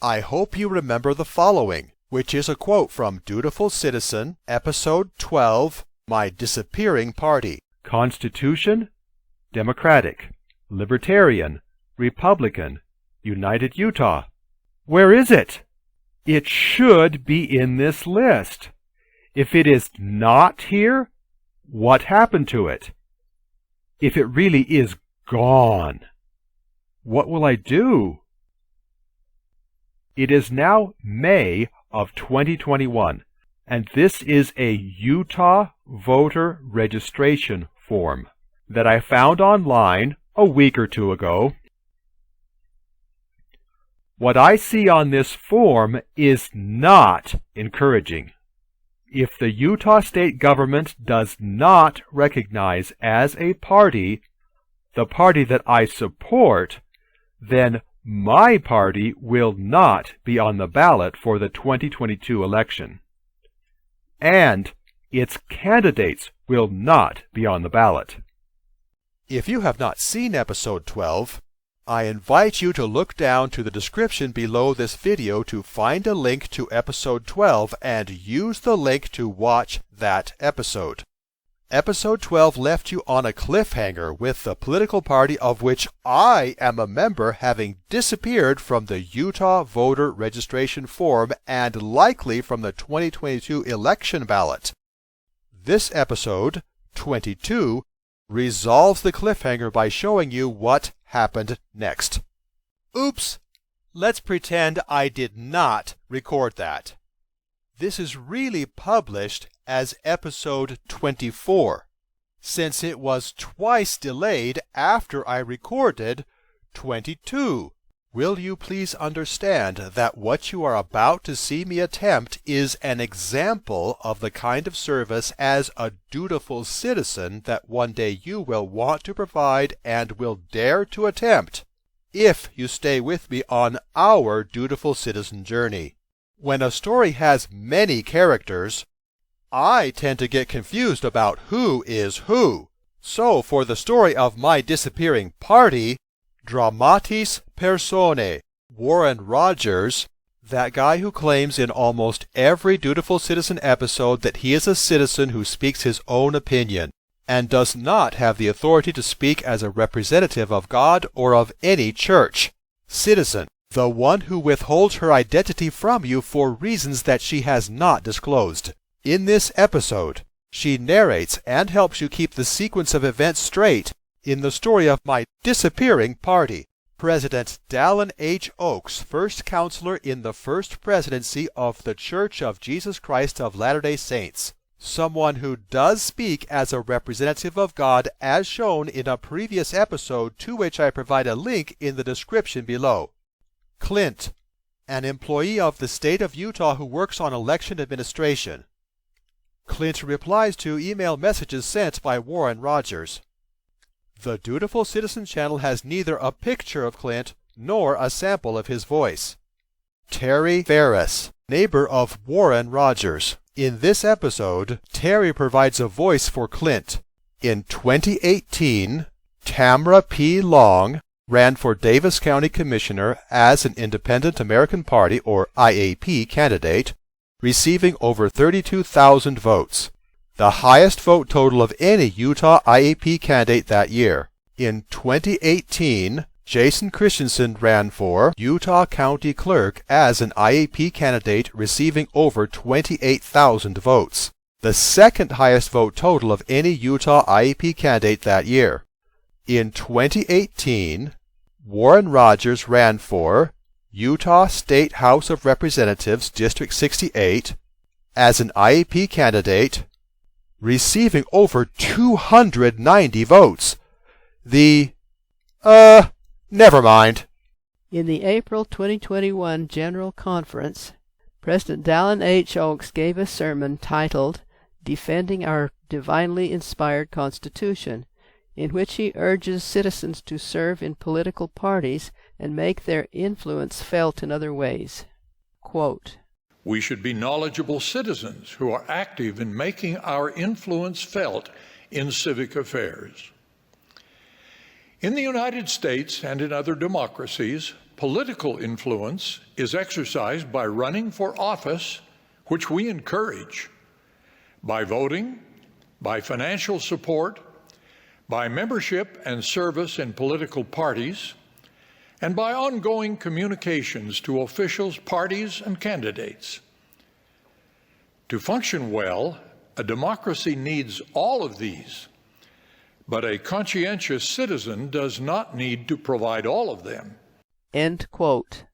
I hope you remember the following, which is a quote from Dutiful Citizen, Episode 12, My Disappearing Party. Constitution, Democratic, Libertarian, Republican, United Utah. Where is it? It should be in this list. If it is not here, what happened to it? If it really is gone, what will I do? It is now May of 2021, and this is a Utah voter registration form that I found online a week or two ago. What I see on this form is not encouraging. If the Utah state government does not recognize as a party the party that I support, then my party will not be on the ballot for the 2022 election. And its candidates will not be on the ballot. If you have not seen Episode 12, I invite you to look down to the description below this video to find a link to Episode 12 and use the link to watch that episode. Episode 12 left you on a cliffhanger with the political party of which I am a member having disappeared from the Utah voter registration form and likely from the 2022 election ballot. This episode, 22, resolves the cliffhanger by showing you what happened next. Oops! Let's pretend I did not record that. This is really published as episode 24, since it was twice delayed after I recorded 22. Will you please understand that what you are about to see me attempt is an example of the kind of service as a dutiful citizen that one day you will want to provide and will dare to attempt, if you stay with me on our dutiful citizen journey. When a story has many characters, I tend to get confused about who is who. So for the story of my disappearing party, dramatis personae, Warren Rogers, that guy who claims in almost every Dutiful Citizen episode that he is a citizen who speaks his own opinion, and does not have the authority to speak as a representative of God or of any church. Citizen, the one who withholds her identity from you for reasons that she has not disclosed. In this episode, she narrates and helps you keep the sequence of events straight in the story of my disappearing party. President Dallin H. Oaks, first counselor in the first presidency of the Church of Jesus Christ of Latter-day Saints. Someone who does speak as a representative of God as shown in a previous episode to which I provide a link in the description below. Clint, an employee of the state of Utah who works on election administration. Clint replies to email messages sent by Warren Rogers. The Dutiful Citizen channel has neither a picture of Clint nor a sample of his voice. Terry Ferris, neighbor of Warren Rogers. In this episode, Terry provides a voice for Clint. In 2018, Tamra P. Long ran for Davis County Commissioner as an Independent American Party or IAP candidate, receiving over 32,000 votes, the highest vote total of any Utah IAP candidate that year. In 2018, Jason Christensen ran for Utah County Clerk as an IAP candidate, receiving over 28,000 votes, the second highest vote total of any Utah IAP candidate that year. In 2018, Warren Rogers ran for Utah State House of Representatives, District 68, as an IAP candidate, receiving over 290 votes. Never mind. In the April 2021 General Conference, President Dallin H. Oaks gave a sermon titled Defending Our Divinely Inspired Constitution, in which he urges citizens to serve in political parties and make their influence felt in other ways. Quote, "We should be knowledgeable citizens who are active in making our influence felt in civic affairs. In the United States and in other democracies, political influence is exercised by running for office, which we encourage, by voting, by financial support, by membership and service in political parties, and by ongoing communications to officials, parties, and candidates. To function well, a democracy needs all of these, but a conscientious citizen does not need to provide all of them. End quote.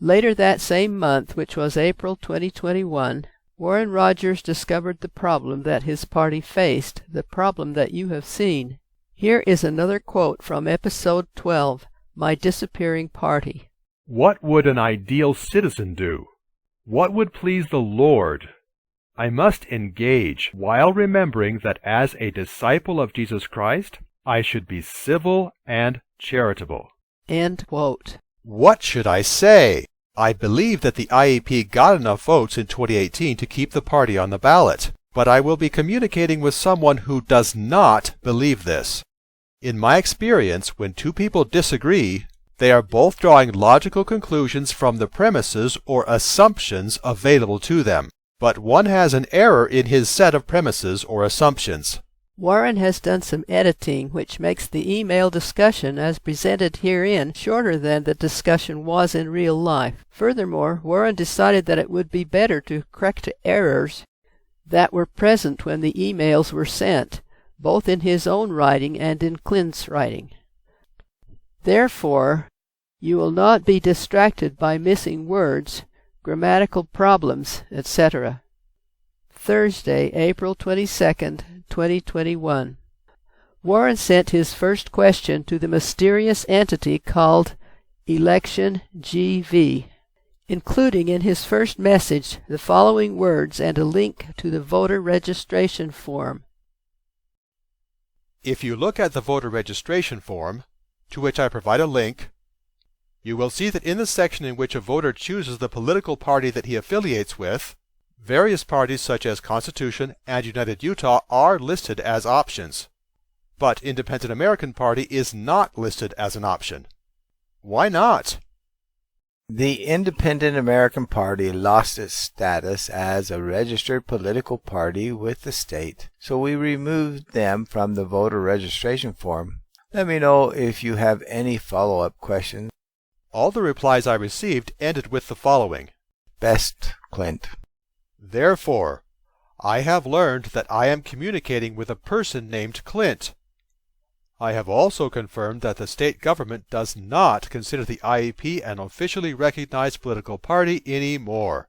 Later that same month, which was April 2021, Warren Rogers discovered the problem that his party faced, the problem that you have seen. Here is another quote from episode 12, My Disappearing Party. What would an ideal citizen do? What would please the Lord? I must engage while remembering that as a disciple of Jesus Christ, I should be civil and charitable. End quote. What should I say? I believe that the IEP got enough votes in 2018 to keep the party on the ballot, but I will be communicating with someone who does not believe this. In my experience, when two people disagree, they are both drawing logical conclusions from the premises or assumptions available to them, but one has an error in his set of premises or assumptions. Warren has done some editing which makes the email discussion as presented herein shorter than the discussion was in real life. Furthermore, Warren decided that it would be better to correct errors that were present when the emails were sent, both in his own writing and in Clint's writing. Therefore, you will not be distracted by missing words, grammatical problems, etc. Thursday, April 22nd, 2021. Warren sent his first question to the mysterious entity called Election GV, including in his first message the following words and a link to the voter registration form. If you look at the voter registration form, to which I provide a link, you will see that in the section in which a voter chooses the political party that he affiliates with, various parties such as Constitution and United Utah are listed as options, but Independent American Party is not listed as an option. Why not? The Independent American Party lost its status as a registered political party with the state, so we removed them from the voter registration form. Let me know if you have any follow-up questions. All the replies I received ended with the following. Best, Clint. Therefore, I have learned that I am communicating with a person named Clint. I have also confirmed that the state government does not consider the IEP an officially recognized political party anymore.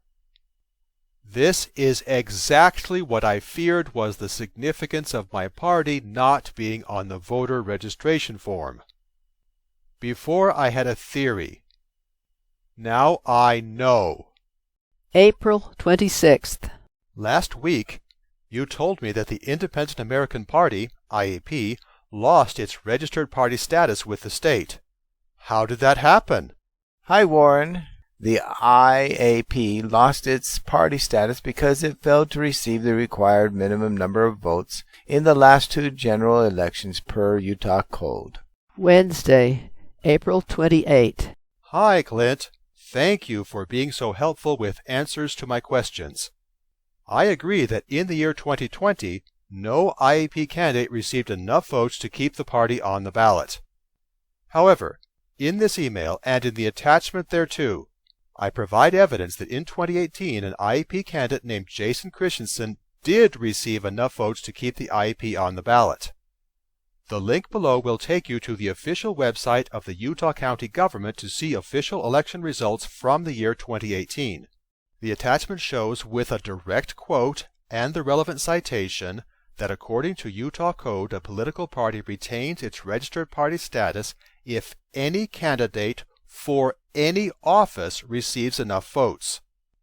This is exactly what I feared was the significance of my party not being on the voter registration form. Before I had a theory. Now I know. April 26th. Last week, you told me that the Independent American Party, IAP, lost its registered party status with the state. How did that happen? Hi, Warren. The IAP lost its party status because it failed to receive the required minimum number of votes in the last two general elections per Utah Code. Wednesday, April 28. Hi, Clint. Thank you for being so helpful with answers to my questions. I agree that in the year 2020, no IAP candidate received enough votes to keep the party on the ballot. However, in this email and in the attachment thereto, I provide evidence that in 2018 an IAP candidate named Jason Christensen did receive enough votes to keep the IAP on the ballot. The link below will take you to the official website of the Utah County government to see official election results from the year 2018. The attachment shows with a direct quote and the relevant citation that according to Utah Code, a political party retains its registered party status if any candidate for any office receives enough votes.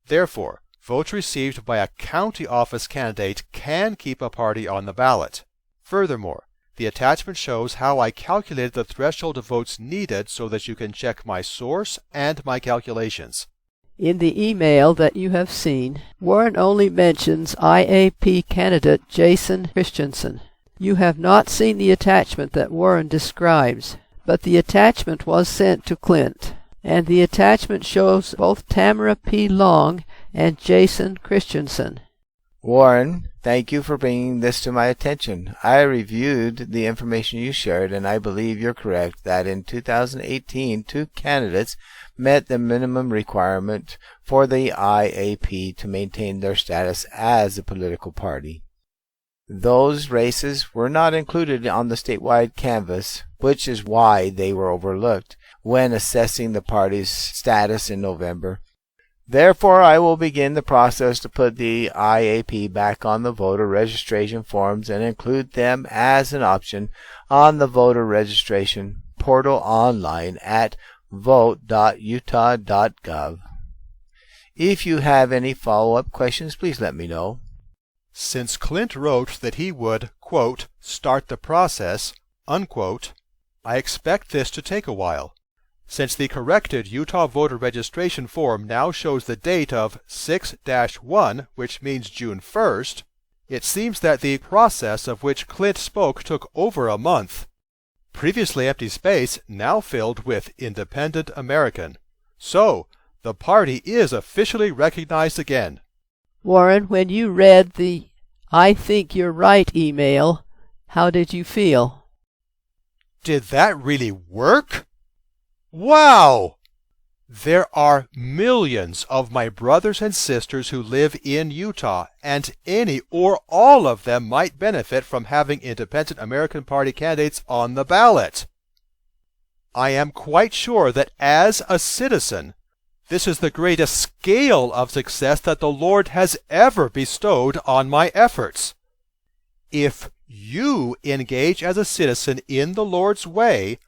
Therefore, votes received by a county office candidate can keep a party on the ballot. Furthermore, the attachment shows how I calculated the threshold of votes needed so that you can check my source and my calculations. In the email that you have seen, Warren only mentions IAP candidate Jason Christensen. You have not seen the attachment that Warren describes, but the attachment was sent to Clint. And the attachment shows both Tamara P. Long and Jason Christensen. Warren, thank you for bringing this to my attention. I reviewed the information you shared, and I believe you're correct that in 2018, 2 candidates met the minimum requirement for the IAP to maintain their status as a political party. Those races were not included on the statewide canvass, which is why they were overlooked when assessing the party's status in November. Therefore, I will begin the process to put the IAP back on the voter registration forms and include them as an option on the voter registration portal online at vote.utah.gov. If you have any follow-up questions, please let me know. Since Clint wrote that he would, quote, start the process, unquote, I expect this to take a while. Since the corrected Utah voter registration form now shows the date of 6-1, which means June 1st, it seems that the process of which Clint spoke took over a month. Previously empty space now filled with Independent American. So, the party is officially recognized again. Warren, when you read the I think you're right email, how did you feel? Did that really work? Wow! There are millions of my brothers and sisters who live in Utah, and any or all of them might benefit from having Independent American Party candidates on the ballot. I am quite sure that as a citizen, this is the greatest scale of success that the Lord has ever bestowed on my efforts. If you engage as a citizen in the Lord's way,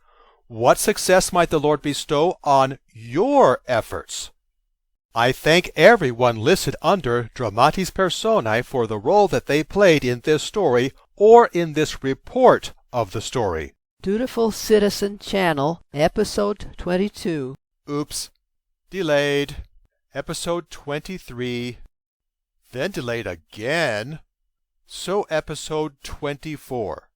what success might the Lord bestow on your efforts? I thank everyone listed under Dramatis Personae for the role that they played in this story or in this report of the story. Dutiful Citizen Channel, Episode 22. Oops. Delayed. Episode 23. Then delayed again. So Episode 24.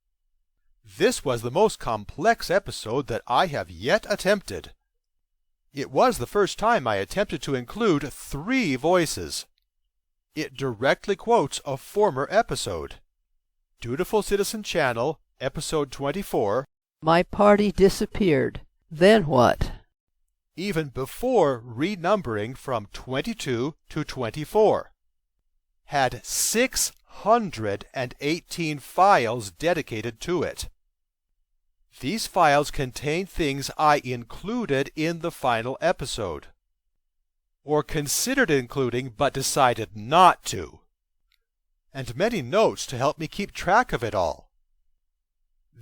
This was the most complex episode that I have yet attempted. It was the first time I attempted to include 3 voices. It directly quotes a former episode. Dutiful Citizen Channel, Episode 24. My party disappeared. Then what? Even before renumbering from 22 to 24. Had 618 files dedicated to it. These files contain things I included in the final episode, or considered including but decided not to, and many notes to help me keep track of it all.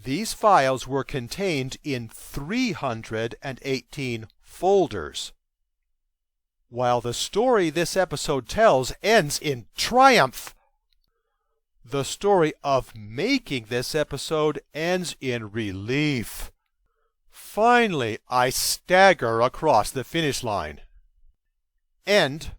These files were contained in 318 folders. While the story this episode tells ends in triumph, the story of making this episode ends in relief. Finally, I stagger across the finish line. End